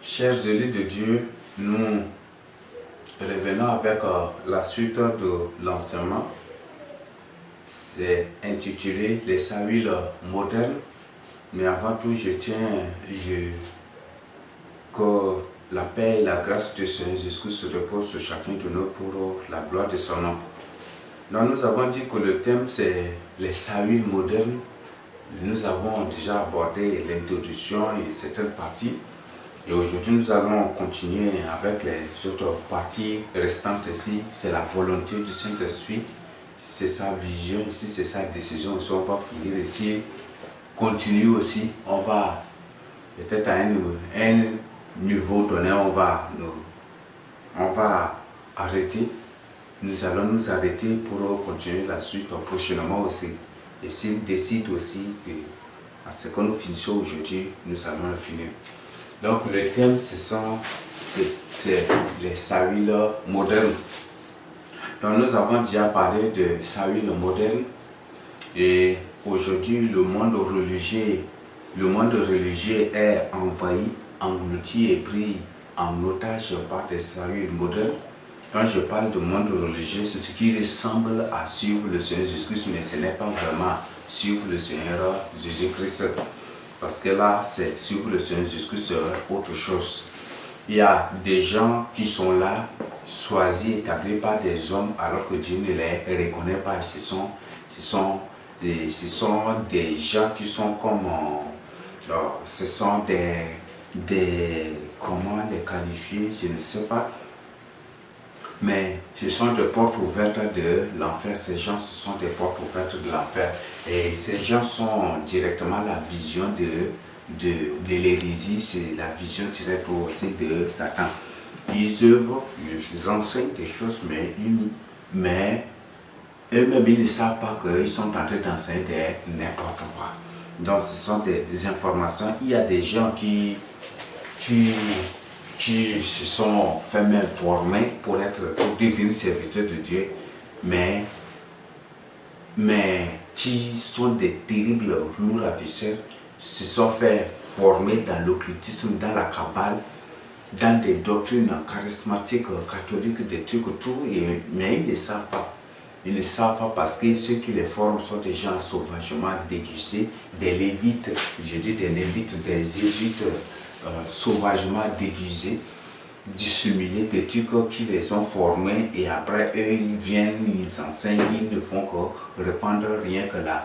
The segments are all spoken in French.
Chers élus de Dieu, nous revenons avec la suite de l'enseignement. C'est intitulé Les saluts modernes. Mais avant tout, que la paix et la grâce de Seigneur Jésus-Christ se reposent sur chacun de nous pour la gloire de son nom. Donc nous avons dit que le thème c'est les saluts modernes. Nous avons déjà abordé l'introduction et certaines parties. Et aujourd'hui, nous allons continuer avec les autres parties restantes ici. C'est la volonté du Saint-Esprit, c'est sa vision, ici c'est sa décision. Ici, on va finir ici, continuer aussi. On va peut-être à un niveau donné, on va arrêter. Nous allons nous arrêter pour continuer la suite prochainement aussi. Et s'il décide aussi à ce que nous finissons aujourd'hui, nous allons le finir. Donc le thème, c'est les saluts modernes. Donc nous avons déjà parlé de saluts modernes. Et aujourd'hui, le monde religieux est envahi, englouti et pris en otage par des saluts modernes. Quand je parle de monde religieux, c'est ce qui ressemble à suivre le Seigneur Jésus-Christ, mais ce n'est pas vraiment suivre le Seigneur Jésus-Christ. Parce que là, c'est suivre le Seigneur Jésus-Christ, c'est autre chose. Il y a des gens qui sont là, choisis, établis par des hommes, alors que Dieu ne les reconnaît pas. Ce sont des gens qui sont comme... ce sont comment les qualifier, je ne sais pas. Mais ce sont des portes ouvertes de l'enfer. Ces gens, ce sont des portes ouvertes de l'enfer. Et ces gens sont directement la vision de l'hérésie, c'est la vision directe aussi de Satan. Ils œuvrent, ils enseignent des choses, mais eux-mêmes, ils ne savent pas qu'ils sont en train d'enseigner n'importe quoi. Donc, ce sont des informations. Il y a des gens qui se sont fait même former pour devenir serviteurs de Dieu, mais qui sont des terribles lourds ravisseurs, se sont fait former dans l'occultisme, dans la Kabbale, dans des doctrines charismatiques, catholiques, des trucs, tout, mais ils ne savent pas. Ils ne savent pas parce que ceux qui les forment sont des gens sauvagement déguisés, des lévites, je dis des lévites, des jésuites sauvagement déguisés, dissimulés, des trucs qui les ont formés et après eux ils viennent, ils enseignent, ils ne font que répandre rien que la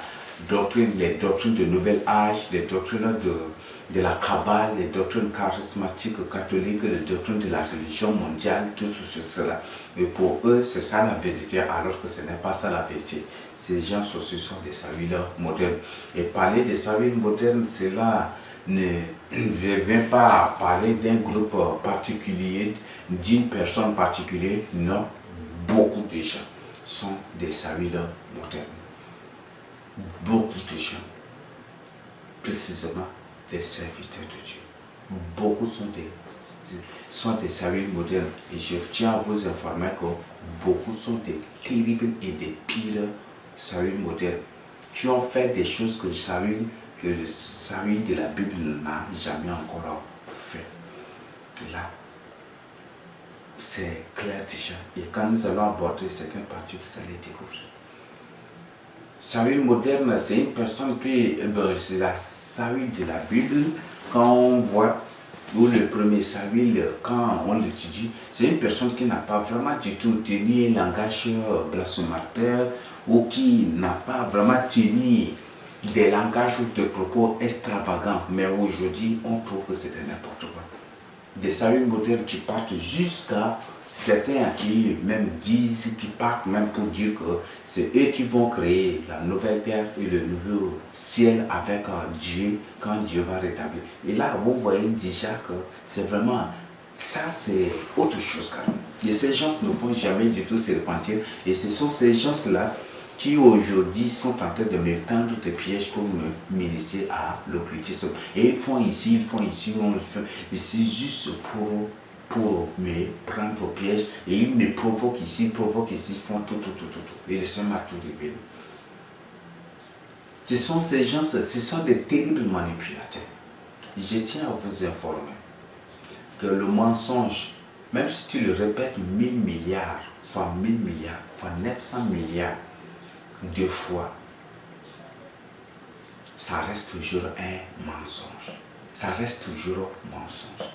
doctrine, les doctrines de nouvel âge, les doctrines de la Kabbale, les doctrines charismatiques catholiques, les doctrines de la religion mondiale, tout cela. Et pour eux, c'est ça la vérité, alors que ce n'est pas ça la vérité. Ces gens sont des saluts modernes. Et parler des saluts modernes, cela ne vient pas parler d'un groupe particulier, d'une personne particulière. Non, beaucoup de gens sont des saluts modernes. Beaucoup de gens, précisément des serviteurs de Dieu. Beaucoup sont des saluts modernes. Et je tiens à vous informer que beaucoup sont des terribles et des pires saluts modernes qui ont fait des choses que le salut de la Bible n'a jamais encore fait. Et là, c'est clair déjà. Et quand nous allons aborder certaines parties, vous allez découvrir. Salut moderne, c'est une personne qui, c'est la salut de la Bible. Quand on voit, ou le premier salut, quand on l'étudie, c'est une personne qui n'a pas vraiment du tout tenu un langage blasphémateur ou qui n'a pas vraiment tenu des langages ou des propos extravagants. Mais aujourd'hui, on trouve que c'est n'importe quoi. Des saluts modernes qui partent jusqu'à certains qui même disent, qui partent même pour dire que c'est eux qui vont créer la nouvelle terre et le nouveau ciel avec Dieu quand Dieu va rétablir. Et là, vous voyez déjà que c'est vraiment, ça c'est autre chose quand même. Et ces gens ne vont jamais du tout se repentir. Et ce sont ces gens-là qui aujourd'hui sont en train de me tendre des pièges pour m'initier à l'occultisme. Et ils font ici, on le fait ici juste pour me prendre au piège. Et ils me provoquent ici, font tout. Et ils sont à tout révéler. Ce sont ces gens, ce sont des terribles manipulateurs. Je tiens à vous informer que le mensonge, même si tu le répètes 1000 milliards, fois 1000 milliards, fois 900 milliards de fois, ça reste toujours un mensonge. Ça reste toujours mensonge.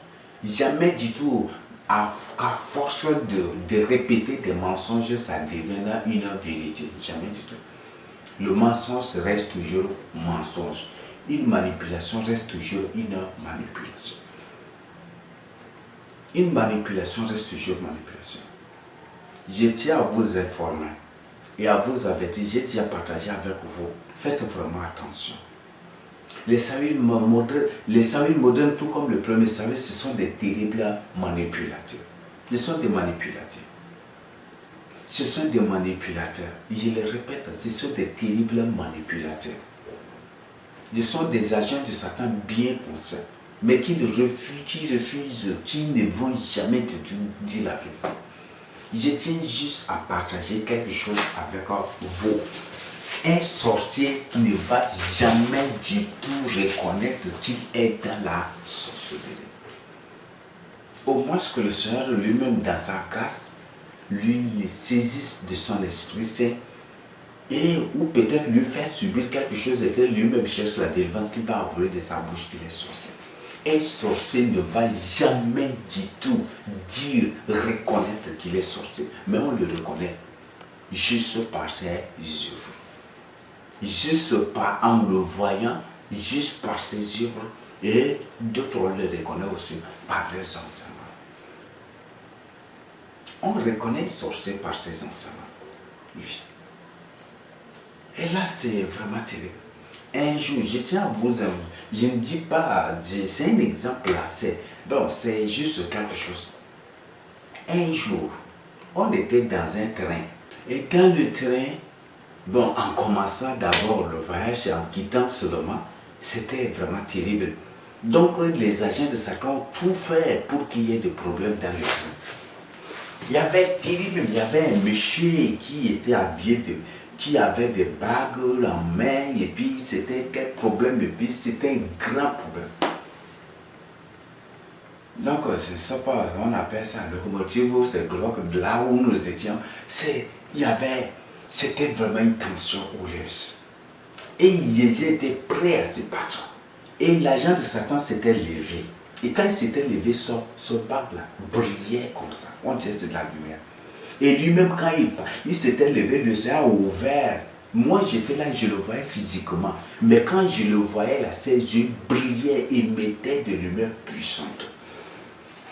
Jamais du tout, qu'à force de répéter des mensonges, ça deviendra une vérité. Jamais du tout. Le mensonge reste toujours mensonge. Une manipulation reste toujours une manipulation. Une manipulation reste toujours manipulation. Je tiens à vous informer et à vous avertir, je tiens à partager avec vous. Faites vraiment attention. Les saints modernes, tout comme le premier saint, ce sont des terribles manipulateurs. Ce sont des manipulateurs. Ce sont des manipulateurs. Je le répète, ce sont des terribles manipulateurs. Ce sont des agents de Satan bien conscients, mais qui refusent, qui ne vont jamais te dire la vérité. Je tiens juste à partager quelque chose avec vous. Un sorcier ne va jamais du tout reconnaître qu'il est dans la sorcellerie. Au moins que le Seigneur lui-même, dans sa grâce, lui saisisse de son Esprit Saint et ou peut-être lui faire subir quelque chose et que lui-même cherche la délivrance qu'il va avouer de sa bouche qu'il est sorcier. Un sorcier ne va jamais du tout dire, reconnaître qu'il est sorcier, mais on le reconnaît juste par ses œuvres. Juste en le voyant, juste par ses œuvres, et d'autres on le reconnaît aussi par leurs enseignements. On reconnaît le sorcier par ses enseignements. Oui. Et là, c'est vraiment terrible. Un jour, je tiens à vous inviter, je ne dis pas, c'est un exemple là, c'est juste quelque chose. Un jour, on était dans un train, et dans le train, en commençant d'abord le voyage et en quittant seulement, c'était vraiment terrible. Donc les agents de Satan ont tout fait pour qu'il y ait des problèmes dans le train. Il y avait un monsieur qui était habillé qui avait des bagues en main, et puis c'était quel problème, et puis c'était un grand problème. Donc, je ne sais pas, on appelle ça le locomotive, c'est que là où nous étions, c'était vraiment une tension houleuse. Et ils étaient prêts à se battre. Et l'agent de Satan s'était levé. Et quand il s'était levé, ce bague-là brillait comme ça. On dirait que c'est de la lumière. Et lui-même, quand il s'était levé, le ciel a ouvert. Moi, j'étais là, je le voyais physiquement. Mais quand je le voyais là, ses yeux brillaient et mettaient de lumière puissante.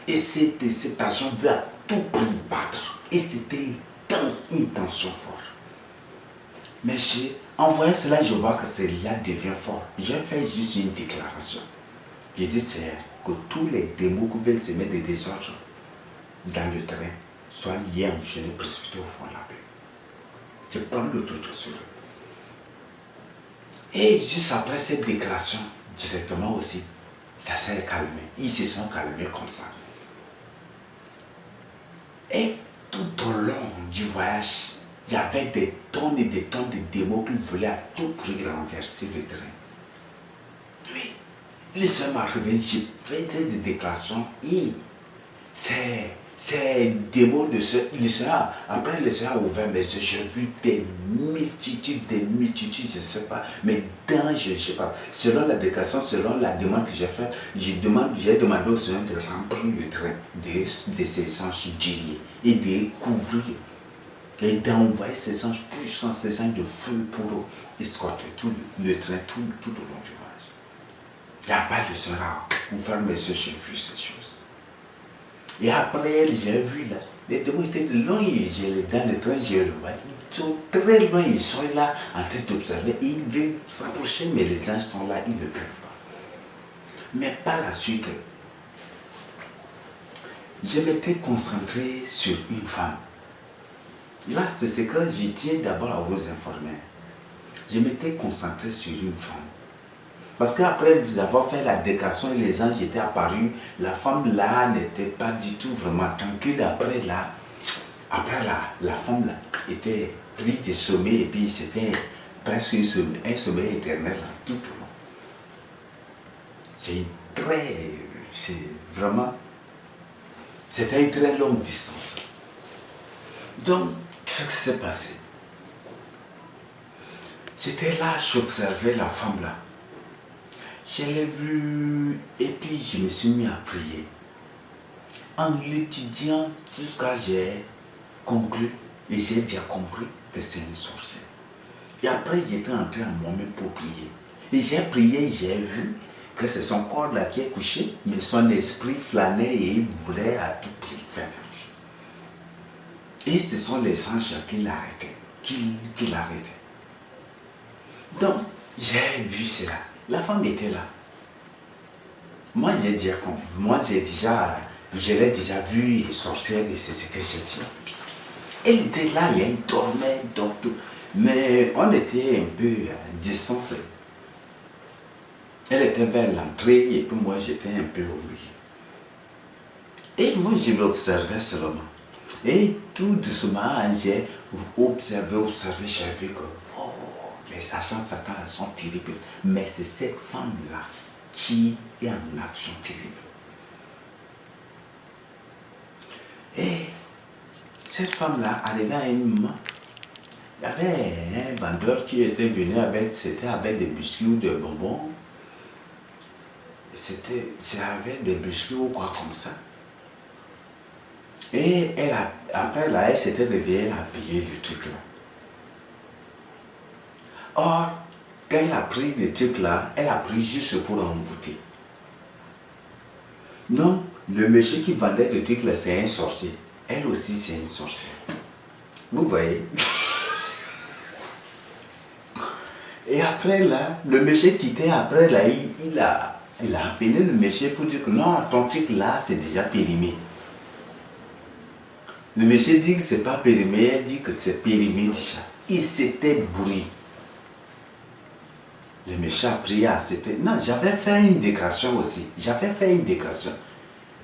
Et cet agent veut à tout prix battre. Et c'était une tension forte. Mais en voyant cela, je vois que cela devient fort. J'ai fait juste une déclaration. J'ai dit, c'est que tous les démons qui veulent se mettre des désordres dans le terrain soient liés en chaîne précipités au fond de la paix. Je prends le truc sur eux. Et juste après cette déclaration, directement aussi, ça s'est calmé. Ils se sont calmés comme ça. Et tout au long du voyage, il y avait des tonnes et des tonnes de démons qui voulaient à tout prix renverser le train. Oui. Les seuls m'arrivaient, j'ai fait des déclarations et ces démons de le Seigneur, après le Seigneur a ouvert mes yeux, j'ai vu des multitudes, je ne sais pas, mais je ne sais pas. Selon la déclaration, selon la demande que j'ai faite, j'ai demandé au Seigneur de remplir le train de ces anges guerriers et de couvrir et d'envoyer ces anges puissants, ces anges de feu pour escorter tout le train tout au long du voyage. Et après, le Seigneur a ouvert mes yeux, j'ai vu ces choses. Et après, j'ai vu là, les démons étaient loin, dans le train, je le vois. Ils sont très loin, ils sont là en train d'observer. Ils veulent s'approcher, mais les anges sont là, ils ne peuvent pas. Mais par la suite, je m'étais concentré sur une femme. Là, c'est ce que je tiens d'abord à vous informer. Je m'étais concentré sur une femme. Parce qu'après vous avoir fait la déclaration et les anges étaient apparus, la femme là n'était pas du tout vraiment tranquille. Après la femme là était prise de sommeil et puis c'était presque un sommeil éternel là, tout au long. C'est vraiment C'était une très longue distance. Donc, qu'est-ce qui s'est passé? J'étais là, j'observais la femme là. Je l'ai vue et puis je me suis mis à prier. En l'étudiant jusqu'à j'ai conclu et j'ai déjà compris que c'est une sorcière. Et après j'étais entré en moi-même pour prier. Et j'ai prié, j'ai vu que c'est son corps là qui est couché, mais son esprit flânait et il voulait à tout prix faire quelque chose. Et ce sont les anges qui l'arrêtaient, qui l'arrêtaient. Donc, j'ai vu cela. La femme était là. Moi, j'ai déjà compris. Je l'ai déjà vue et sorcière et c'est ce que j'ai dit. Elle était là, elle dormait, donc tout. Mais on était un peu distancés. Elle était vers l'entrée et puis moi j'étais un peu au milieu. Et moi je l'observais seulement. Et tout doucement, j'ai observé, j'ai vu que les agents Satan sont terribles. Mais c'est cette femme-là qui est en action terrible. Et cette femme-là, arrivait à un moment, il y avait un vendeur qui était venu avec des biscuits ou des bonbons. C'est avec des biscuits ou quoi comme ça. Et après là, elle s'était réveillée, elle a payé le truc là. Or, quand elle a pris le truc là, elle a pris juste pour envoûter. Non, le monsieur qui vendait le truc là, c'est un sorcier. Elle aussi, c'est une sorcière. Vous voyez? Et après là, le monsieur quittait, après là, il a appelé le monsieur pour dire que non, ton truc là, c'est déjà périmé. Le monsieur dit que c'est pas périmé, elle dit que c'est périmé déjà. Il s'était bourré. Le monsieur a prié à accepter. Non, j'avais fait une déclaration aussi.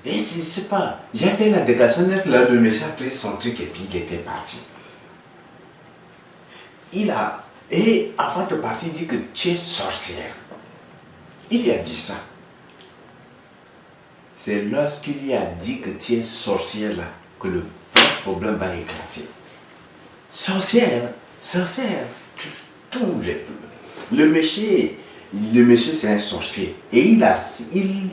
Et c'est pas. J'ai fait la déclaration, là, le monsieur a pris son truc et puis il était parti. Et avant de partir, il dit que tu es sorcière. Il lui a dit ça. C'est lorsqu'il lui a dit que tu es sorcière là, que le vrai problème va éclater. Sorcière, tous les... Le monsieur c'est un sorcier. Et il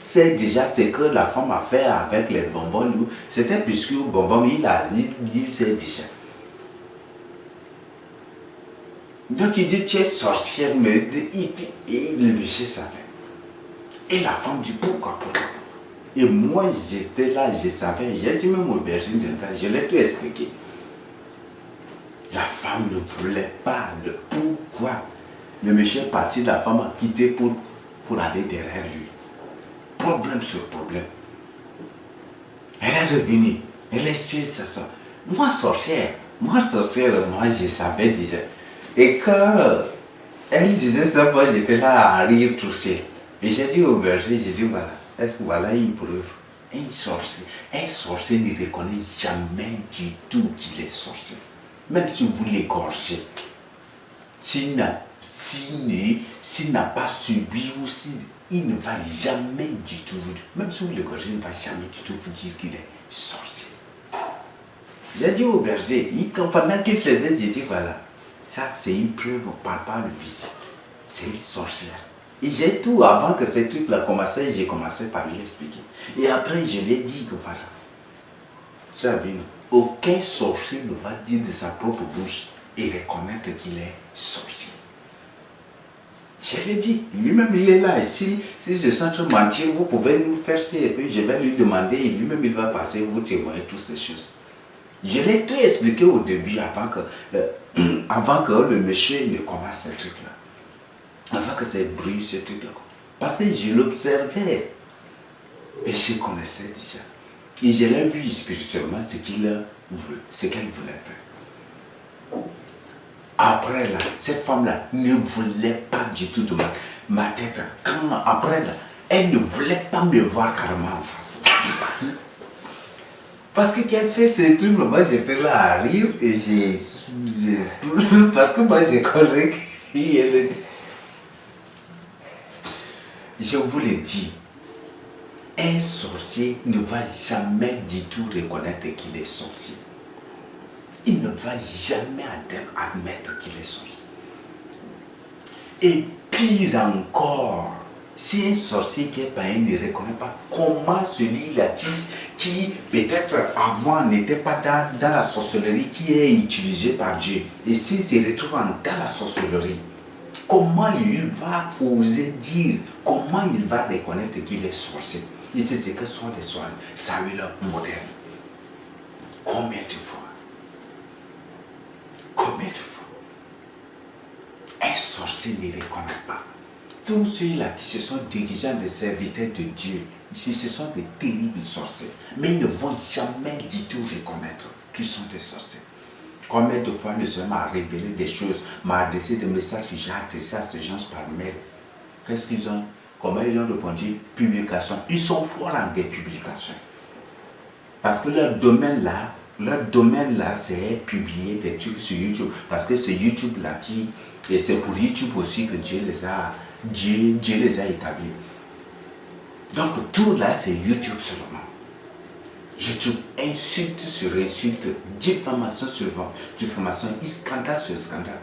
sait déjà ce que la femme a fait avec les bonbons. C'était biscuit ou bonbons, il sait déjà. Donc il dit, tu es sorcière, mais et le monsieur savait. Et la femme dit, pourquoi? Et moi j'étais là, je savais, j'ai dit même au berger, je l'ai tout expliqué. La femme ne voulait pas le pourquoi. Le monsieur est parti, la femme a quitté pour aller derrière lui. Problème sur problème. Elle est revenue, elle est tuée sa soeur. Moi sorcière, moi je savais déjà. Et quand elle disait ça, moi j'étais là à rire tout seul. Et j'ai dit au berger, j'ai dit voilà, voilà une preuve. Un sorcier ne reconnaît jamais du tout qu'il est sorcier. Même si vous l'égorgez, s'il n'a pas subi ou il ne va jamais du tout vous dire, même si vous l'égorgez, il ne va jamais du tout vous dire qu'il est sorcier. J'ai dit au berger, pendant qu'il faisait, j'ai dit voilà, ça c'est une preuve par le visible. C'est une sorcière. Et j'ai tout, avant que ce truc-là commençait, j'ai commencé par lui expliquer. Et après, je lui ai dit que voilà, j'avais aucun sorcier ne va dire de sa propre bouche et reconnaître qu'il est sorcier. Je l'ai dit, lui-même il est là. Et si je suis en train de mentir, vous pouvez nous faire ça et puis je vais lui demander et lui-même il va passer vous témoigner toutes ces choses. Je l'ai tout expliqué au début avant que le monsieur ne commence ce truc-là. Avant que ça brûle ce truc-là. Parce que je l'observais et je connaissais déjà. Et je l'ai vu spirituellement ce qu'elle voulait faire. Après là, cette femme-là ne voulait pas du tout de ma tête. Après là, elle ne voulait pas me voir carrément en face. Parce que qu'elle fait ce truc, moi j'étais là à rire et parce que moi j'ai compris qu'elle dit. Je vous l'ai dit, Un sorcier ne va jamais du tout reconnaître qu'il est sorcier. Il ne va jamais admettre qu'il est sorcier. Et pire encore, si un sorcier qui est païen ne reconnaît pas, comment celui-là qui peut-être avant n'était pas dans la sorcellerie, qui est utilisé par Dieu, et s'il se retrouve dans la sorcellerie, comment il va oser dire, comment il va reconnaître qu'il est sorcier? Et c'est ce que sont les soins Samuel modernes. Combien de fois? Combien de fois? Un sorcier ne reconnaît pas. Tous ceux-là qui se sont dirigés des serviteurs de Dieu, ce sont des terribles sorciers. Mais ils ne vont jamais du tout reconnaître qu'ils sont des sorciers. Combien de fois le Seigneur m'a révélé des choses, m'a adressé des messages que j'ai adressés à ces gens par mail. Qu'est-ce qu'ils ont? Comment ils ont répondu? Publication. Ils sont forts en des publications. Parce que leur domaine là, c'est publier des trucs sur YouTube. Parce que c'est YouTube là et c'est pour YouTube aussi que Dieu les a établis. Donc tout là, c'est YouTube seulement. YouTube, insulte sur insulte, diffamation sur diffamation, scandale sur scandale.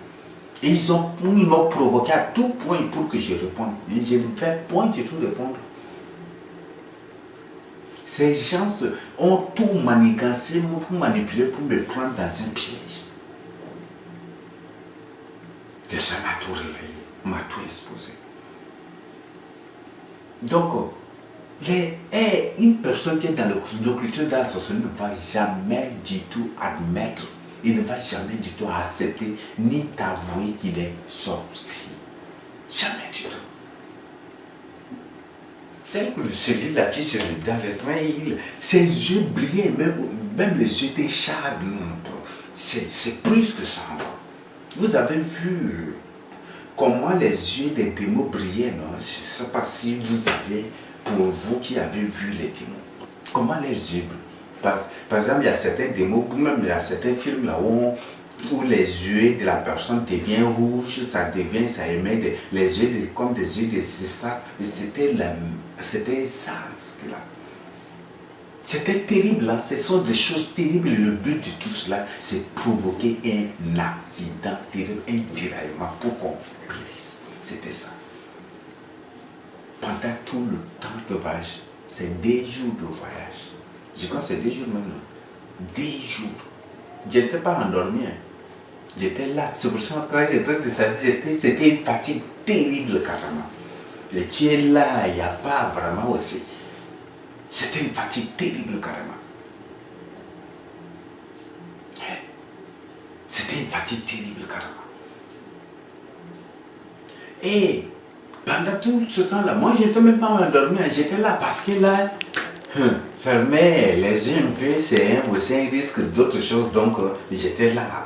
Et ils m'ont provoqué à tout point pour que je réponde. Mais je ne fais point du tout répondre. Ces gens ont tout manigancé, m'ont tout manipulé pour me prendre dans un piège. Et ça m'a tout révélé, m'a tout exposé. Donc, une personne qui est dans le culture dans la société ne va jamais du tout admettre, il ne va jamais du tout accepter ni t'avouer qu'il est sorti. Jamais du tout. Tel que celui-là qui se dans le train, ses yeux brillaient, même les yeux étaient chars. C'est plus que ça. Vous avez vu comment les yeux des démons brillaient, non? Je ne sais pas si vous avez, pour vous qui avez vu les démons, comment les yeux brillent. Par exemple, il y a certains démons, ou même il y a certains films là où les yeux de la personne deviennent rouges, ça émet les yeux comme des yeux de ça. C'était ça, là. C'était terrible, là. Ce sont des choses terribles. Le but de tout cela, c'est provoquer un accident terrible, un tiraillement pour qu'on périsse. C'était ça. Pendant tout le temps de voyage, c'est 2 jours de voyage. Je crois que c'est 2 jours maintenant. 2 jours. Je n'étais pas endormi. J'étais là. C'est pour ça que quand j'étais de ça, c'était une fatigue terrible carrément. Et tu es là, il n'y a pas vraiment aussi. C'était une fatigue terrible carrément. C'était une fatigue terrible carrément. Et pendant tout ce temps-là, moi je n'étais même pas endormi, j'étais là parce que là, fermer les yeux un peu, c'est aussi un risque d'autre chose, donc j'étais là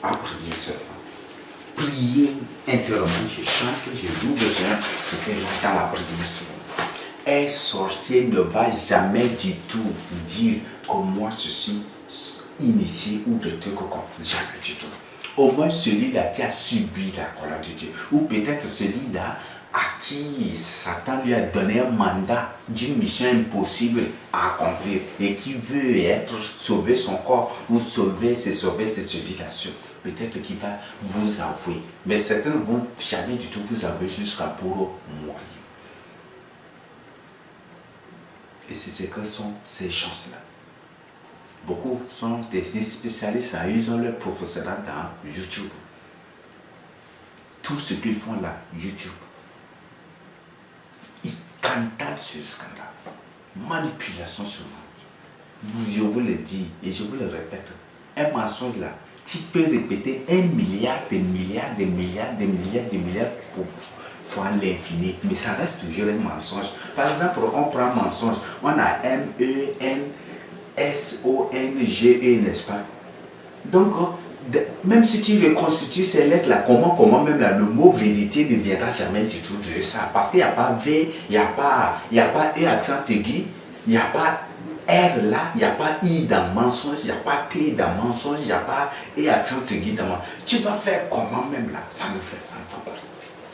à prier seulement. Prier intérieurement, je chante, je loue le Seigneur, j'étais là dans la prière seulement. Un sorcier ne va jamais du tout dire que moi je suis initié ou de trucs comme ça. Jamais du tout. Au moins celui-là qui a subi la colère de Dieu. Ou peut-être celui-là à qui Satan lui a donné un mandat d'une mission impossible à accomplir et qui veut sauver son corps ou sauver ses civilisations. Peut-être qu'il va vous avouer. Mais certains ne vont jamais du tout vous avouer jusqu'à pour mourir. Et c'est ce que sont ces gens-là. Beaucoup sont des spécialistes, ils ont leur professorat dans YouTube. Tout ce qu'ils font là, YouTube. Scandale sur scandale. Manipulation sur manipulation. Je vous le dis et je vous le répète. Un mensonge là, tu peux répéter 1 milliard, des milliards, des milliards, des milliards, des milliards pour fois l'infini, mais ça reste toujours un mensonge. Par exemple, on prend un mensonge, on a M-E-N-S-O-N-G-E, n'est-ce pas? Donc, même si tu reconstitues ces lettres-là, comment même là, le mot vérité ne viendra jamais du tout de ça. Parce qu'il n'y a pas V, il n'y a pas E accent aigu, il n'y a pas R là, il n'y a pas I dans mensonge, il n'y a pas T dans mensonge, il n'y a pas E accent aigu dans mensonge. Tu vas faire comment même là, ça ne fait pas.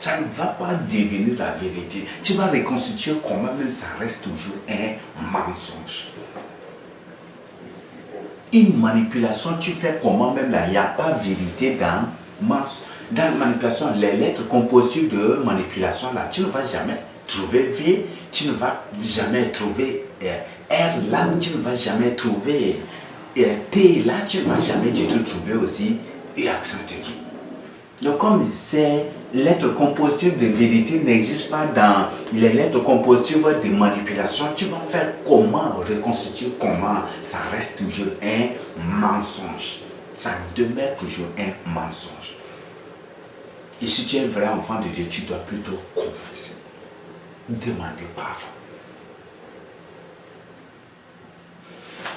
Ça ne va pas devenir la vérité. Tu vas reconstituer comment même ça reste toujours un mensonge. Une manipulation, tu fais comment même là, il n'y a pas vérité dans la manipulation. Les lettres composées de manipulation là, tu ne vas jamais trouver V, tu ne vas jamais trouver R là, tu ne vas jamais trouver T là, tu ne vas jamais du tout trouver aussi et accent aigu. Donc comme ces lettres compositives de vérité n'existent pas dans les lettres compositives de manipulation, tu vas faire comment reconstituer comment ça reste toujours un mensonge. Ça demeure toujours un mensonge. Et si tu es un vrai enfant de Dieu, tu dois plutôt confesser. Demander pardon.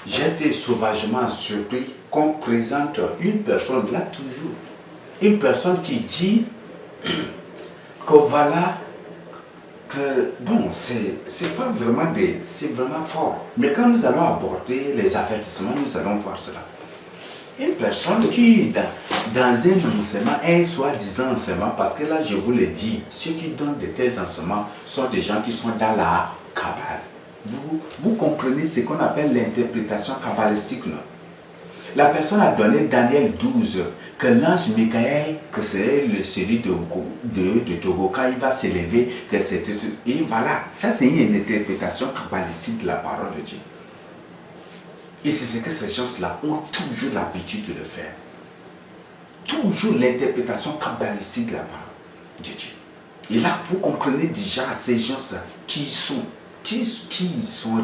J'ai été sauvagement surpris qu'on présente une personne là toujours. Une personne qui dit que voilà, que bon, c'est pas vraiment c'est vraiment fort. Mais quand nous allons aborder les avertissements, nous allons voir cela. Une personne qui, dans un enseignement, un soi-disant enseignement, parce que là, je vous le dis, ceux qui donnent de tels enseignements sont des gens qui sont dans la Kabbale. Vous comprenez ce qu'on appelle l'interprétation kabbalistique, non? La personne a donné Daniel 12, que l'ange Michael, que c'est celui de Togo, quand il va s'élever, que c'est... Et voilà, ça c'est une interprétation kabbalistique de la parole de Dieu. Et c'est ce que ces gens-là ont toujours l'habitude de le faire. Toujours l'interprétation kabbalistique de la parole de Dieu. Et là, vous comprenez déjà ces gens-là qui sont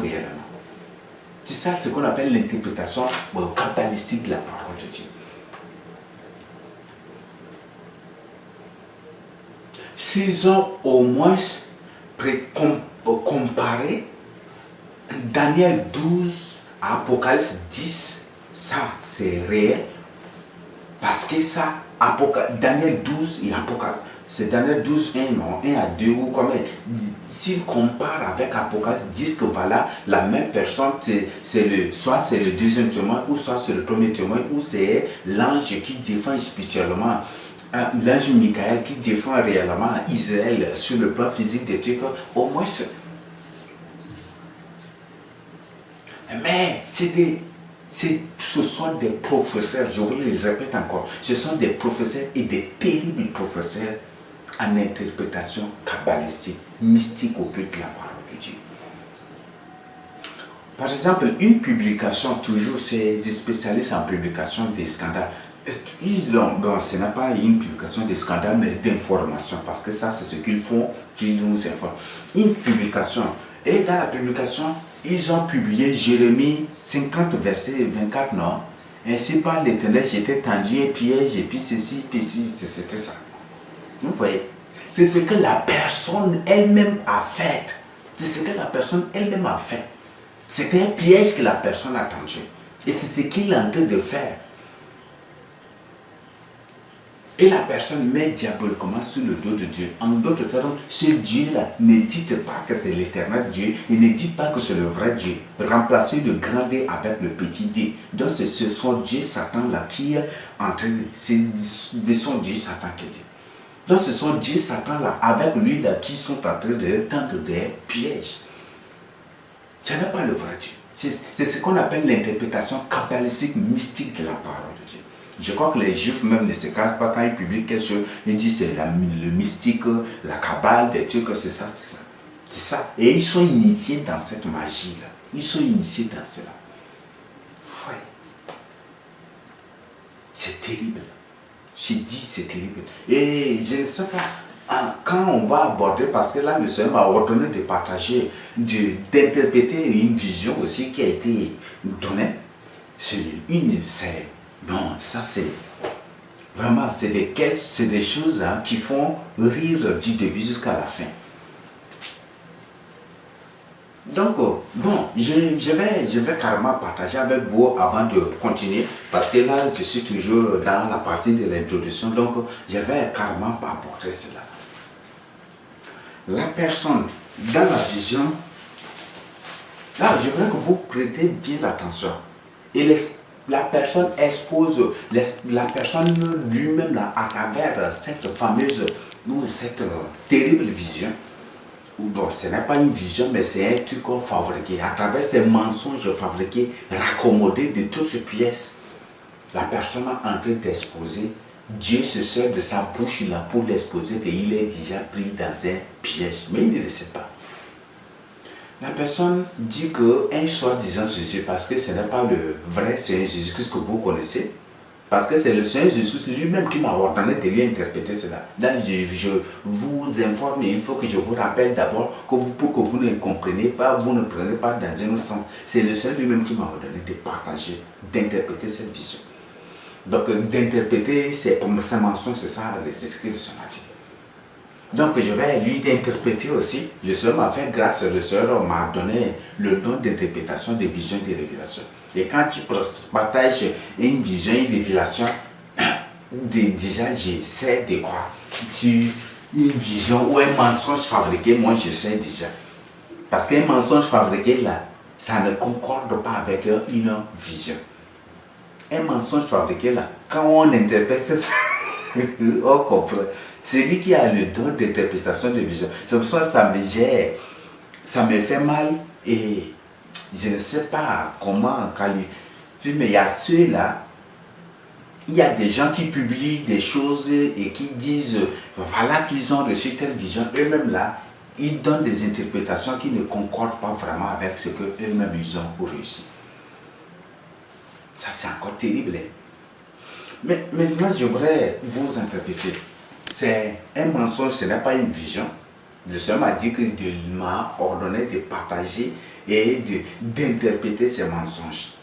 réellement. C'est ça ce qu'on appelle l'interprétation kabbalistique de la parole de Dieu. S'ils ont au moins comparé Daniel 12 à Apocalypse 10, ça c'est réel. Parce que ça, Daniel 12 et Apocalypse, c'est Daniel 12, 1, non, 1 à 2 ou combien. S'il compare avec Apocalypse, disent que voilà, la même personne, soit c'est le deuxième témoin, ou soit c'est le premier témoin, ou c'est l'ange qui défend spirituellement, l'ange Michael qui défend réellement Israël sur le plan physique des trucs, au moins. Mais ce sont des professeurs, je vous le répète encore, ce sont des professeurs et des terribles professeurs en interprétation kabbalistique, mystique au cœur de la parole de Dieu. Par exemple, une publication, toujours ces spécialistes en publication des scandales, ce n'est pas une publication des scandales, mais d'information, parce que ça, c'est ce qu'ils font, qu'ils nous informent. Une publication, et dans la publication, ils ont publié Jérémie 50, verset 24, non? Ainsi par l'Éternel, j'étais tendu un piège, et puis ceci, c'était ça. Vous voyez? C'est ce que la personne elle-même a fait. C'est ce que la personne elle-même a fait. C'était un piège que la personne a tendu. Et c'est ce qu'il est en train de faire. Et la personne met diaboliquement sur le dos de Dieu. En d'autres termes, ce Dieu-là, ne dites pas que c'est l'éternel Dieu et ne dites pas que c'est le vrai Dieu. Remplacez le grand D avec le petit D. Donc c'est son Dieu Satan-là qui est en train de son Dieu Satan qui dit. Donc ce sont Dieu Satan-là avec lui là qui sont en train de tendre des pièges. Ce n'est pas le vrai Dieu. C'est ce qu'on appelle l'interprétation kabbalistique mystique de la parole de Dieu. Je crois que les juifs même ne se cachent pas quand ils publient quelque chose. Ils disent c'est le mystique, la kabbale, des trucs, c'est ça, c'est ça. C'est ça. Et ils sont initiés dans cette magie-là. Ils sont initiés dans cela. Ouais. C'est terrible. J'ai dit c'est terrible. Et je ne sais pas, quand on va aborder, parce que là le Seigneur m'a ordonné de partager, d'interpréter une vision aussi qui a été donnée. Bon, ça c'est vraiment, c'est des choses qui font rire du début jusqu'à la fin. Donc, bon, je vais carrément partager avec vous avant de continuer, parce que là, je suis toujours dans la partie de l'introduction, donc je vais carrément pas apporter cela. La personne, dans la vision, là, je voudrais que vous prêtez bien attention. Et la personne expose, la personne lui-même à travers cette fameuse ou cette terrible vision, ou bon, ce n'est pas une vision, mais c'est un truc qu'on fabriqué. À travers ces mensonges fabriqués, raccommodés de toutes ces pièces, la personne est en train d'exposer. Dieu se sert de sa bouche là pour l'exposer qu'il est déjà pris dans un piège. Mais il ne le sait pas. La personne dit qu'un soi-disant Jésus, parce que ce n'est pas le vrai Seigneur Jésus-Christ que vous connaissez, parce que c'est le Seigneur Jésus lui-même qui m'a ordonné de lui interpréter cela. Là, je vous informe et il faut que je vous rappelle d'abord que pour que vous ne compreniez pas, vous ne prenez pas dans un autre sens. C'est le Seigneur lui-même qui m'a ordonné de partager, d'interpréter cette vision. Donc, d'interpréter ces mensonges, c'est ça, les écrits de ce matin. Donc, je vais lui interpréter aussi. Le Seigneur m'a fait grâce, le Seigneur m'a donné le don d'interprétation des visions et des révélations. Et quand tu partages une vision, une révélation, déjà, je sais de quoi. Une vision ou un mensonge fabriqué, moi, je sais déjà. Parce qu'un mensonge fabriqué, là, ça ne concorde pas avec une vision. Un mensonge fabriqué là, quand on interprète ça, on comprend. C'est lui qui a le don d'interprétation de vision. C'est pour ça que ça me gère, ça me fait mal et je ne sais pas comment qualifier. Mais il y a ceux-là, il y a des gens qui publient des choses et qui disent, voilà qu'ils ont reçu telle vision. Eux-mêmes là, ils donnent des interprétations qui ne concordent pas vraiment avec ce que eux-mêmes ils ont réussi. Ça, c'est encore terrible. Mais maintenant, je voudrais vous interpréter. C'est un mensonge, ce n'est pas une vision. Le Seigneur m'a dit qu'il m'a ordonné de partager et d'interpréter ces mensonges.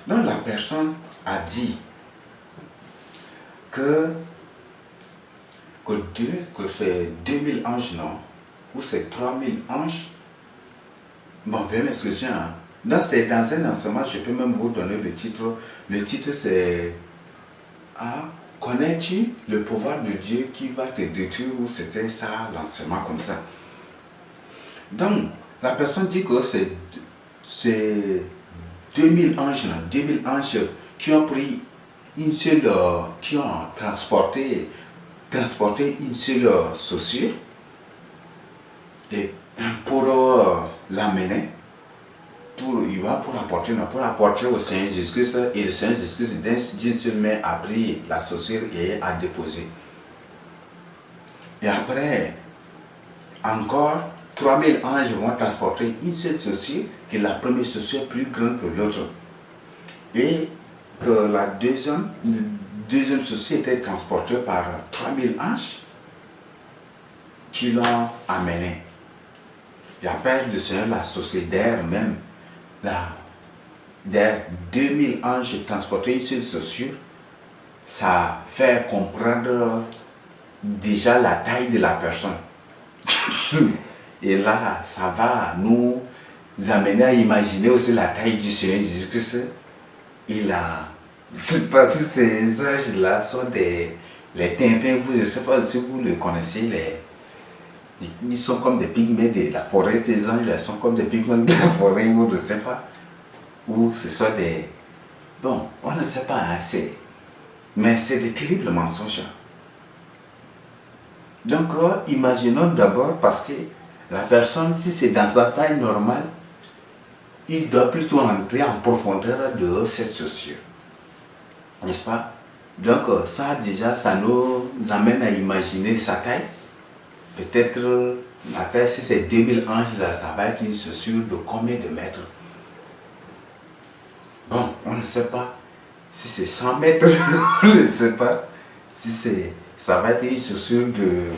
Donc, la personne a dit que c'est 2000 anges, non? Ou c'est 3000 anges? Bon, veuillez m'excuser, hein. Donc, c'est dans un enseignement, je peux même vous donner le titre. Le titre, c'est connais-tu le pouvoir de Dieu qui va te détruire, ou c'était ça, l'enseignement comme ça. Donc, la personne dit que c'est 2000 anges, 2000 anges qui ont pris une seule, qui ont transporté une seule chaussure et pour l'amener. Il va pour apporter au Seigneur Jésus-Christ, et le Seigneur Jésus-Christ d'une seule main a pris la chaussure et a déposé. Et après, encore 3000 anges vont transporter une seule chaussure, qui est la première chaussure plus grande que l'autre. Et que la deuxième chaussure était transportée par 3000 anges qui l'ont amenée. Et après, le Seigneur l'a chaussée d'air même. D'ailleurs, 2000 anges transportés une seule chaussure, ça fait comprendre déjà la taille de la personne. Et là, ça va nous amener à imaginer aussi la taille du Seigneur Jésus-Christ. Je ne sais pas si ces anges-là sont les Tintins, je ne sais pas si vous le connaissez, ils sont comme des pygmées de la forêt, ces anges-là sont comme des pygmées de la forêt, ou je ne sais pas. Ou ce sont des... Bon, on ne sait pas, hein, mais c'est des terribles mensonges. Donc, imaginons d'abord, parce que la personne, si c'est dans sa taille normale, il doit plutôt entrer en profondeur de cette chaussure. N'est-ce pas? Donc, ça déjà, ça nous amène à imaginer sa taille. Peut-être la taille, si c'est 2000 anges, là, ça va être une chaussure de combien de mètres? Bon, on ne sait pas. Si c'est 100 mètres, on ne sait pas. Si ça va être une chaussure de...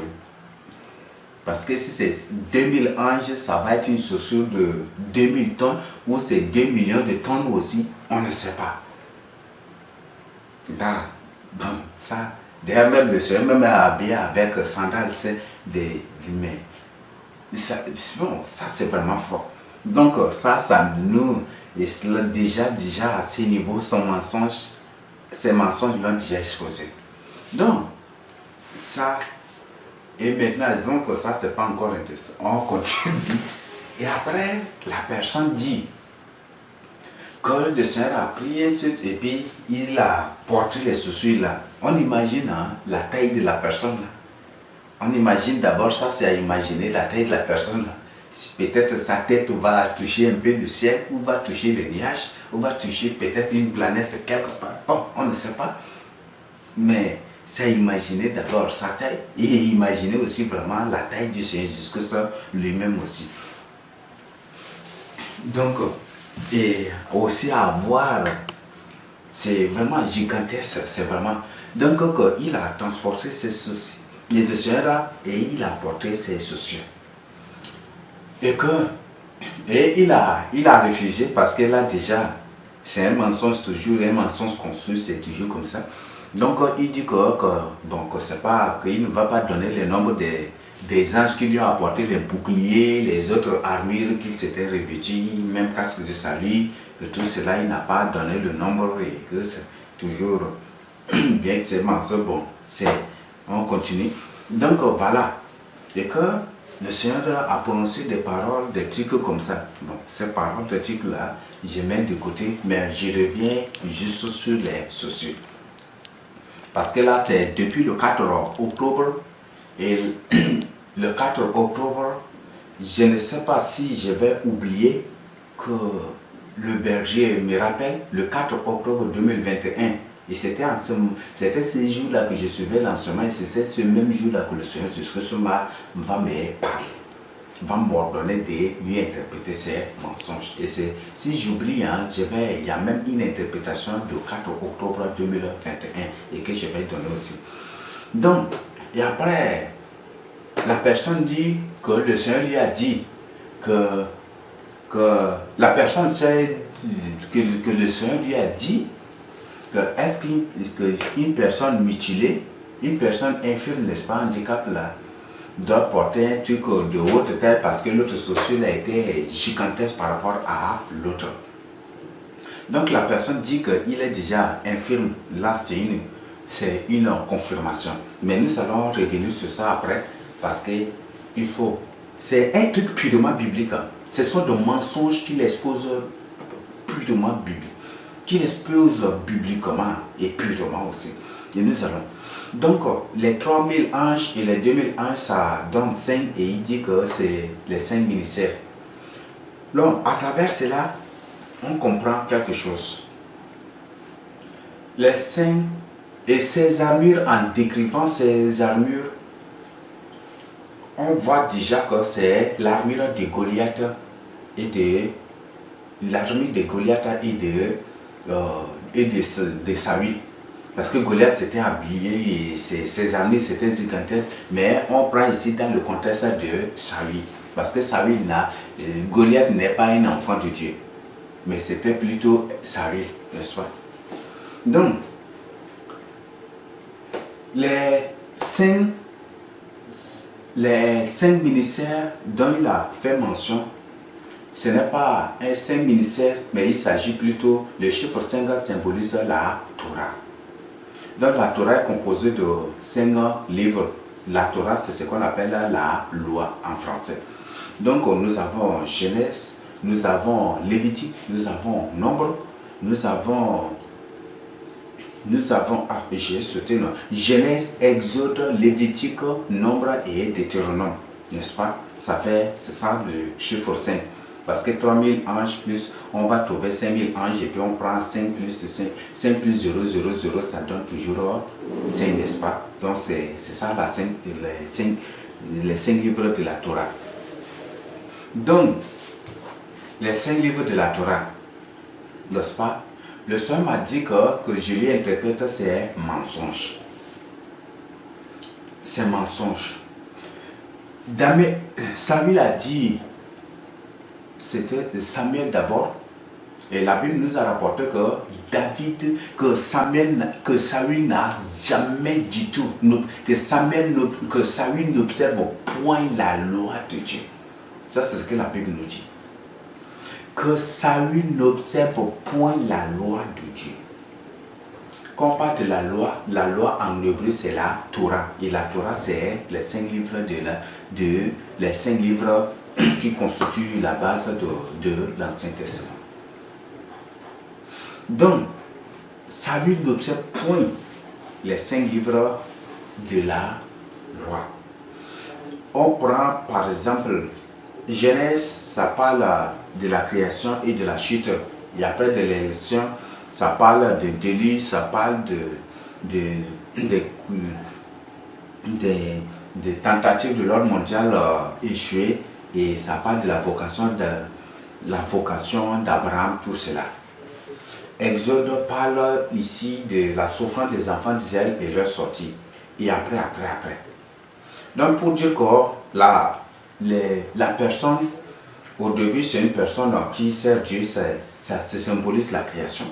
Parce que si c'est 2000 anges, ça va être une chaussure de 2000 tonnes, ou c'est 2 millions de tonnes aussi, on ne sait pas. Là, bon, ça... D'ailleurs, même le Seigneur même habillé avec sandales, c'est des mais bon, ça c'est vraiment fort. Donc ça nous, et cela déjà à ce niveau, ces mensonges l'ont déjà exposé. Donc, ça, et maintenant, donc ça c'est pas encore intéressant. On continue. Et après, la personne dit que le Seigneur a prié et puis il a porté les chaussures là. On imagine, hein, la taille de la personne là. On imagine d'abord, ça c'est à imaginer la taille de la personne. Si peut-être sa tête va toucher un peu le ciel, ou va toucher les nuages, ou va toucher peut-être une planète quelque part. Oh, on ne sait pas. Mais c'est imaginer d'abord sa taille et imaginer aussi vraiment la taille du Seigneur Jésus-Christ lui-même aussi. Donc, et aussi à voir, c'est vraiment gigantesque, c'est vraiment. Donc, il a transporté ses soucis. Il était là et il a porté ses soucis. Et il a réfugié parce que là déjà, c'est un mensonge toujours, un mensonge construit, c'est toujours comme ça. Donc il dit que c'est pas, qu'il ne va pas donner le nombre des anges qui lui ont apporté les boucliers, les autres armures qui s'étaient revêtues, même casque de salut, que tout cela, il n'a pas donné le nombre et que c'est toujours, bien que c'est mensonge, bon, on continue. Donc voilà, et que le Seigneur a prononcé des paroles, des trucs comme ça. Bon, ces paroles, des trucs là, je mets de côté, mais je reviens juste sur les sociaux. Parce que là, c'est depuis le 4 octobre, et le 4 octobre, je ne sais pas si je vais oublier que le berger me rappelle le 4 octobre 2021. Et c'était ce jour-là que je suivais l'enseignement et c'était ce même jour-là que le Seigneur Jésus-Christ va me parler, va m'ordonner de lui interpréter ses mensonges. Et si j'oublie, hein, il y a même une interprétation du 4 octobre 2021 et que je vais donner aussi. Donc, et après, la personne dit que le Seigneur lui a dit que la personne sait que le Seigneur lui a dit que est-ce qu'une personne mutilée, une personne infirme, n'est-ce pas, handicap là, doit porter un truc de haute taille parce que l'autre social a été gigantesque par rapport à l'autre. Donc la personne dit qu'il est déjà infirme. Là, c'est une confirmation. Mais nous allons revenir sur ça après parce que il faut. C'est un truc purement biblique. Hein. Ce sont des mensonges qu'il expose purement biblique. Qu'il expose bibliquement et purement aussi. Et nous allons. Donc, les 3000 anges et les 2000 anges, ça donne 5 et il dit que c'est les 5 ministères. Donc, à travers cela, on comprend quelque chose. Les 5 et ces armures, en décrivant ces armures, on voit déjà que c'est l'armure de Goliath et l'armure de Goliath et de Saül. Parce que Goliath s'était habillé et ses armées c'était gigantesques. Mais on prend ici dans le contexte de Saül. Parce que Goliath n'est pas un enfant de Dieu. Mais c'était plutôt Saül, n'est-ce pas? Donc, les cinq ministères dont il a fait mention, ce n'est pas un 5 ministères, mais il s'agit plutôt, le chiffre 5 symbolise la Torah. Donc la Torah est composée de 5 livres. La Torah, c'est ce qu'on appelle la loi en français. Donc nous avons Genèse, nous avons Lévitique, nous avons Nombre, nous avons j'ai sauté, non, Genèse, Exode, Lévitique, Nombre et Deutéronome, n'est-ce pas? C'est ça le chiffre 5. Parce que 3000 anges plus, on va trouver 5000 anges et puis on prend 5 plus 5 plus 0, 0, 0, ça donne toujours 5, n'est-ce pas? Donc c'est ça les 5 livres de la Torah. Donc, les 5 livres de la Torah, n'est-ce pas? Le Seigneur m'a dit que je lui interprète ces mensonges. Ces mensonges. Samuel a dit, c'était Samuel d'abord, et la Bible nous a rapporté que Saül n'a jamais du tout, que Saül n'observe point la loi de Dieu. Ça c'est ce que la Bible nous dit. Que Saül n'observe point la loi de Dieu. Quand on parle de la loi en hébreu c'est la Torah. Et la Torah c'est les 5 livres les 5 livres qui constituent la base de l'Ancien Testament. Donc, Saül n'observe point les 5 livres de la loi. on prend par exemple Genèse, ça parle de la création et de la chute. Et après de l'élection, ça parle de délit, ça parle des tentatives de l'ordre mondial échouées, et ça parle de la vocation d'Abraham, tout cela. Exode parle ici de la souffrance des enfants d'Israël et leur sortie. Et après. Donc pour dire que la personne, au début c'est une personne qui sert Dieu, ça symbolise la création.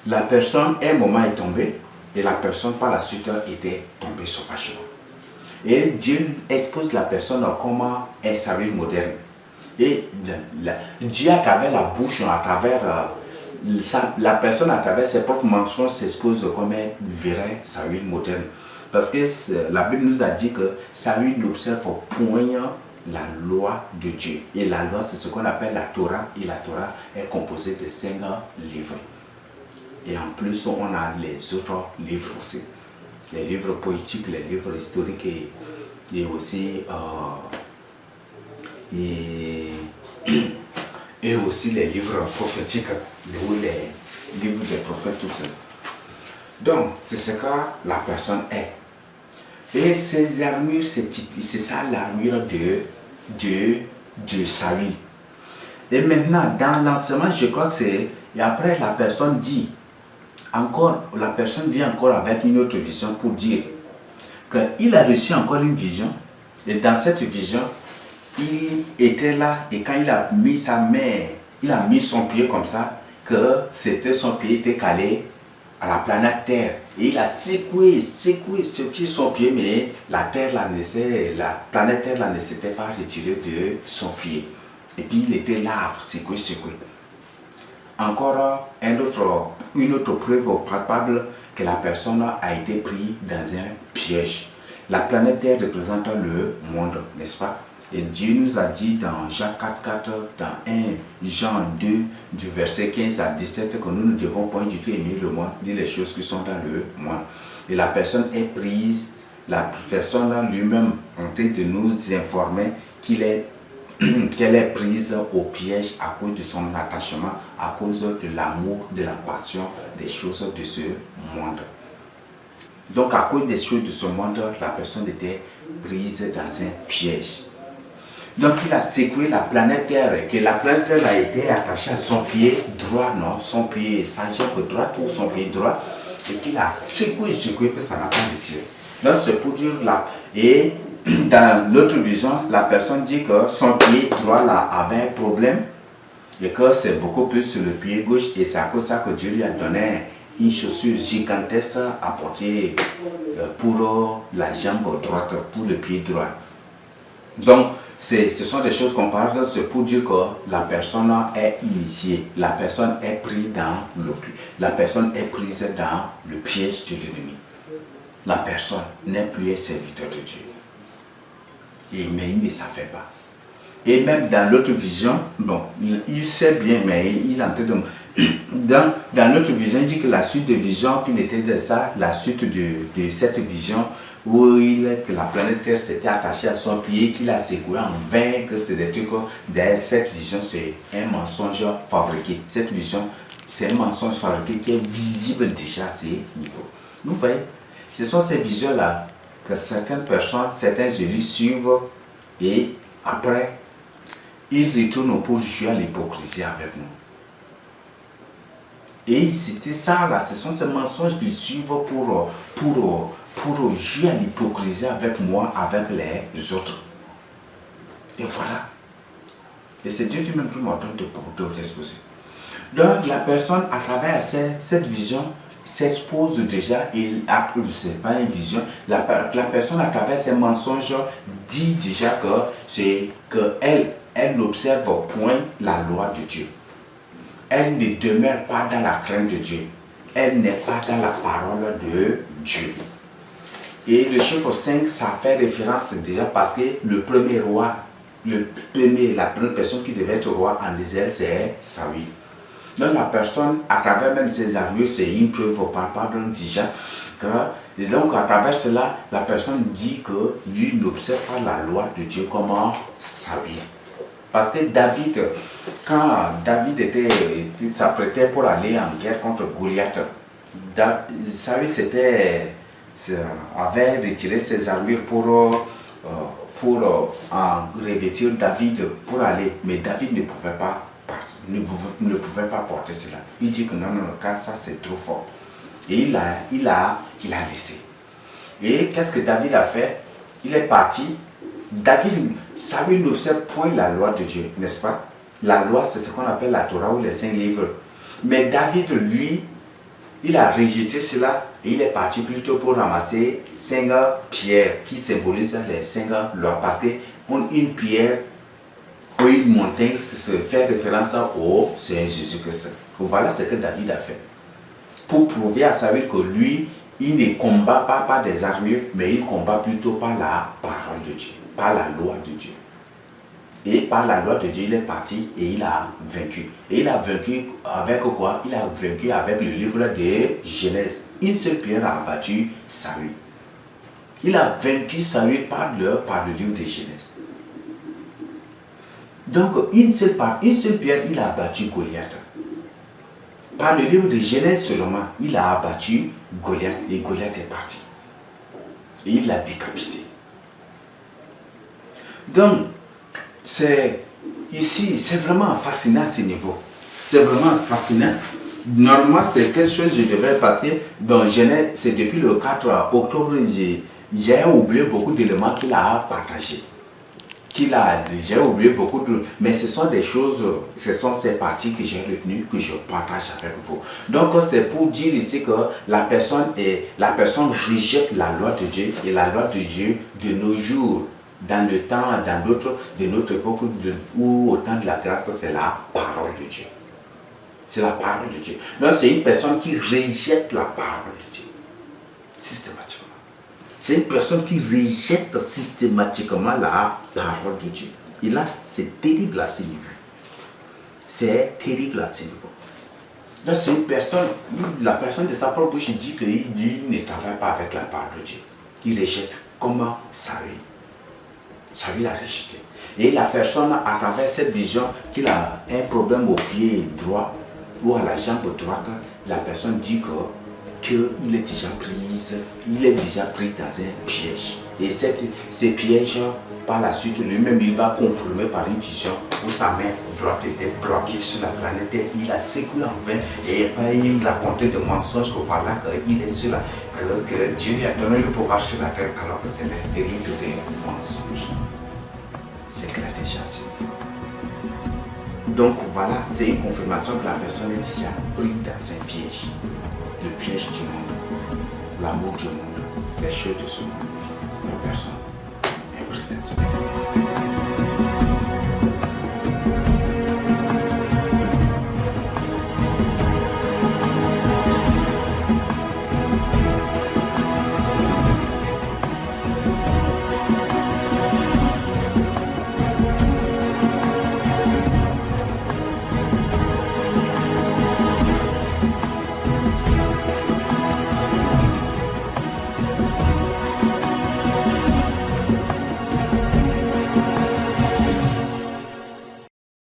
La personne, un moment est tombée, et la personne par la suite était tombée sauvagement. Et Dieu expose la personne comme un salut moderne. Et Dieu, à travers la bouche, à travers la personne, à travers ses propres mensonges, s'expose comme un vrai salut moderne. Parce que la Bible nous a dit que Saül n'observe point la loi de Dieu. Et la loi, c'est ce qu'on appelle la Torah. Et la Torah est composée de 5 livres. Et en plus, on a les autres livres aussi. Les livres poétiques, les livres historiques et aussi, et aussi les livres prophétiques, les livres des prophètes, tout ça. Donc, c'est ce que la personne est. Et ces armures, c'est ça l'armure de Saül. Et maintenant, dans l'enseignement, je crois que c'est... Et après, la personne dit, la personne vient encore avec une autre vision pour dire qu'il a reçu encore une vision. Et dans cette vision, il était là, et quand il a mis sa main, il a mis son pied comme ça, que son pied était calé à la planète Terre. Et il a secoué son pied, mais la planète Terre là, ne s'était pas retirée de son pied. Et puis il était là, secoué. Encore une autre preuve palpable que la personne a été prise dans un piège. La planète Terre représente le monde, n'est-ce pas? Et Dieu nous a dit dans Jean 4,4, dans 1 Jean 2, du verset 15 à 17, que nous ne devons point du tout aimer le monde, ni les choses qui sont dans le monde. Et la personne est prise, la personne lui-même en train de nous informer qu'elle est prise au piège à cause de son attachement, à cause de l'amour, de la passion, des choses de ce monde. Donc à cause des choses de ce monde, la personne était prise dans un piège. Donc il a secoué la planète Terre, et que la planète Terre a été attachée à son pied droit, non, son pied, sa jambe droite ou son pied droit, et qu'il a secoué, que ça n'a pas retiré. Donc c'est pour dire là, et dans l'autre vision, la personne dit que son pied droit là avait un problème, et que c'est beaucoup plus sur le pied gauche, et c'est à cause de ça que Dieu lui a donné une chaussure gigantesque à porter pour la jambe droite, pour le pied droit. Donc, ce sont des choses comparables, c'est pour dire que la personne est initiée, la personne est prise dans le piège de l'ennemi. La personne n'est plus un serviteur de Dieu. Mais il ne savait pas. Et même dans l'autre vision, bon, il sait bien, mais il est en train de... Dans l'autre vision, il dit que la suite de vision, qu'il était de ça, la suite de cette vision, où que la planète Terre s'était attachée à son pied, qu'il a secoué en vain, que c'est des trucs. Derrière cette vision, c'est un mensonge fabriqué. Cette vision, c'est un mensonge fabriqué qui est visible déjà à ces niveaux. Vous voyez, ce sont ces visions-là que certaines personnes, certains élus suivent, et après, ils retournent pour jouer à l'hypocrisie avec nous. Et c'était ça là, ce sont ces mensonges qu'ils suivent pour jouer à l'hypocrisie avec moi, avec les autres. Et voilà. Et c'est Dieu lui-même qui m'ordonne de t'exposer. Donc la personne, à travers cette vision, s'expose déjà, et ce n'est pas une vision, la personne à travers ces mensonges dit déjà qu'elle n'observe point la loi de Dieu. Elle ne demeure pas dans la crainte de Dieu. Elle n'est pas dans la parole de Dieu. Et le chiffre 5, ça fait référence déjà parce que le premier roi, la première personne qui devait être roi en Israël, c'est Saül. Donc la personne, à travers même ses armures, c'est une preuve palpable déjà que Et donc, à travers cela, la personne dit que lui n'observe pas la loi de Dieu comme sa vie. Parce que David, quand David s'apprêtait pour aller en guerre contre Goliath, Saül avait retiré ses armures pour en revêtir David pour aller. Mais David ne pouvait pas porter cela. Il dit que non, car ça c'est trop fort. Et il a laissé. Et qu'est-ce que David a fait? Il est parti. Saül n'observe point la loi de Dieu, n'est-ce pas? La loi, c'est ce qu'on appelle la Torah ou les 5 livres. Mais David, lui, il a rejeté cela et il est parti plutôt pour ramasser 5 pierres qui symbolisent les 5 lois. Parce qu'une pierre ou une montagne fait référence au Seigneur Jésus-Christ. Voilà ce que David a fait. Pour prouver à Saül que lui, il ne combat pas par des armures, mais il combat plutôt par la parole de Dieu, par la loi de Dieu. Et par la loi de Dieu, il est parti et il a vaincu. Et il a vaincu avec quoi? Il a vaincu avec le livre de Genèse. Une seule pierre a abattu Saül. Il a vaincu Saül par le livre de Genèse. Donc, une seule pierre, il a abattu Goliath. Par le livre de Genèse seulement, il a abattu Goliath et Goliath est parti. Et il l'a décapité. Donc, ici, c'est vraiment fascinant à ce niveau. C'est vraiment fascinant. Normalement, c'est quelque chose que je devrais passer. Dans Genèse, c'est depuis le 4 octobre, j'ai oublié beaucoup d'éléments qu'il a partagés. J'ai oublié beaucoup de... Mais ce sont des choses, ce sont ces parties que j'ai retenues, que je partage avec vous. Donc c'est pour dire ici que la personne rejette la loi de Dieu. Et la loi de Dieu de nos jours, dans le temps, de notre époque, ou au temps de la grâce, c'est la parole de Dieu. C'est la parole de Dieu. Donc c'est une personne qui rejette la parole de Dieu. Systématiquement. C'est une personne qui rejette systématiquement la parole de Dieu. Et là, c'est terrible à ce niveau. C'est terrible à ce niveau. Donc, c'est une personne, la personne de sa propre bouche dit qu'il ne travaille pas avec la parole de Dieu. Il rejette. Comment Saül? Saül a rejeté. Et la personne, à travers cette vision, qu'il a un problème au pied droit ou à la jambe droite, la personne dit qu'il est déjà pris dans un piège. Et ces pièges, par la suite, lui-même, il va confirmer par une vision où sa main droite était bloquée sur la planète. Il a secoué en vain et il nous a raconté de mensonges que voilà, qu'il est sur que Dieu lui a donné le pouvoir sur la terre, alors que c'est l'intérieur des mensonges. C'est gratifiant. Donc voilà, c'est une confirmation que la personne est déjà prise dans un piège. Le piège du monde, l'amour du monde, les choses de ce monde. La personne est prise dans ce monde.